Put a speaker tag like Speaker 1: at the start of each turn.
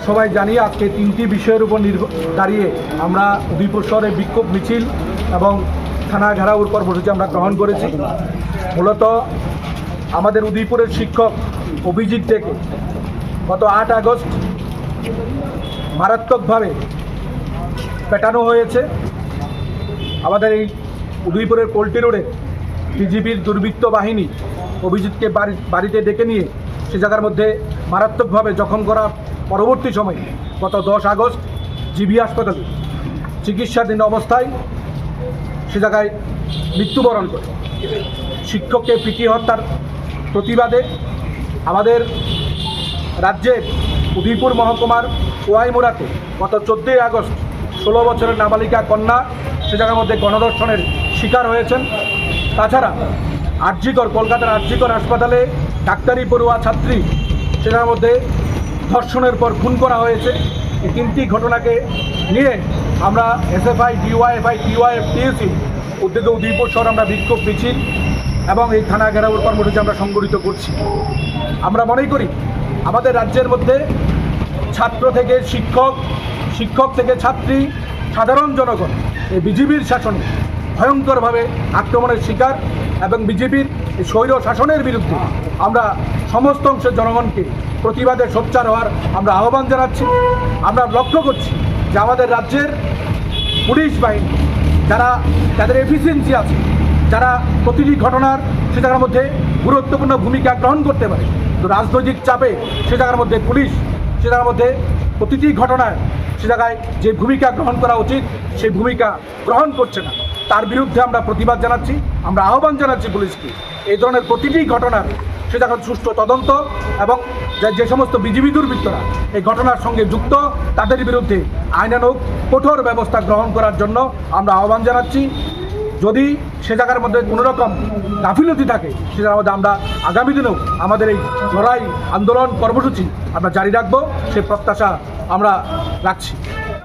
Speaker 1: সবাই জানি আজকে তিনটি বিষয়ের উপর দাঁড়িয়ে আমরা উদয়পুর শহরে বিক্ষোভ মিছিল এবং থানা ঘেরাওর কর্মসূচি আমরা গ্রহণ করেছি। মূলত আমাদের উদয়পুরের শিক্ষক অভিজিৎ থেকে গত 8 আগস্ট মারাত্মকভাবে পেটানো হয়েছে। আমাদের এই উদয়পুরের পোল্ট্রি রোডে বিজিবির দুর্বৃত্ত বাহিনী অভিজিৎকে বাড়িতে ডেকে নিয়ে সে জায়গার মধ্যে মারাত্মকভাবে জখম করা পরবর্তী সময়ে গত 10 আগস্ট জিবি হাসপাতালে চিকিৎসাধীন অবস্থায় সে জায়গায় মৃত্যুবরণ করে। শিক্ষককে পিটিয়ে হত্যার প্রতিবাদে আমাদের রাজ্যের উদয়পুর মহকুমার ওয়াইমুরাতে গত 14 আগস্ট 16 বছরের নাবালিকা কন্যা সে জায়গার মধ্যে গণধর্ষণের শিকার হয়েছেন। তাছাড়া কলকাতার আরজিকর হাসপাতালে ডাক্তারি পড়ুয়া ছাত্রী সে জায়গার মধ্যে ধর্ষণের পর খুন করা হয়েছে। এই তিনটি ঘটনাকে নিয়ে আমরা এসএফআই, ডিওয়াইএফআই, টিওয়াইএফ, টিএসি উদ্যোগে উদয়পুর শহর আমরা বিক্ষোভ মিছিল এবং এই থানা ঘেরাওর কর্মসূচি আমরা সংগঠিত করছি। আমরা মনে করি আমাদের রাজ্যের মধ্যে ছাত্র থেকে শিক্ষক, শিক্ষক থেকে ছাত্রী, সাধারণ জনগণ এই বিজেপির শাসনে ভয়ঙ্করভাবে আক্রমণের শিকার এবং বিজেপির এই স্বৈর শাসনের বিরুদ্ধে আমরা সমস্ত অংশের জনগণকে প্রতিবাদে সোচ্চার হওয়ার আমরা আহ্বান জানাচ্ছি। আমরা লক্ষ্য করছি যে আমাদের রাজ্যের পুলিশ বাহিনী যাদের এফিসিয়েন্সি আছে, যারা প্রতিটি ঘটনার সে জায়গার মধ্যে গুরুত্বপূর্ণ ভূমিকা গ্রহণ করতে পারে, তো রাজনৈতিক চাপে সে জায়গার মধ্যে পুলিশ সে জায়গার মধ্যে প্রতিটি ঘটনায় সে জায়গায় যে ভূমিকা গ্রহণ করা উচিত সেই ভূমিকা গ্রহণ করছে না। তার বিরুদ্ধে আমরা প্রতিবাদ জানাচ্ছি। আমরা আহ্বান জানাচ্ছি পুলিশকে এই ধরনের প্রতিটি ঘটনার সে জায়গায় সুষ্ঠু তদন্ত এবং যে সমস্ত বিজেপি দুর্বৃত্তরা এই ঘটনার সঙ্গে যুক্ত তাদের বিরুদ্ধে আইনানুগ কঠোর ব্যবস্থা গ্রহণ করার জন্য আমরা আহ্বান জানাচ্ছি। যদি সে জায়গার মধ্যে কোনো রকম গাফিলতি থাকে সে জায়গার মধ্যে আমরা আগামী দিনেও আমাদের এই লড়াই আন্দোলন কর্মসূচি আমরা জারি রাখবো, সে প্রত্যাশা আমরা রাখছি।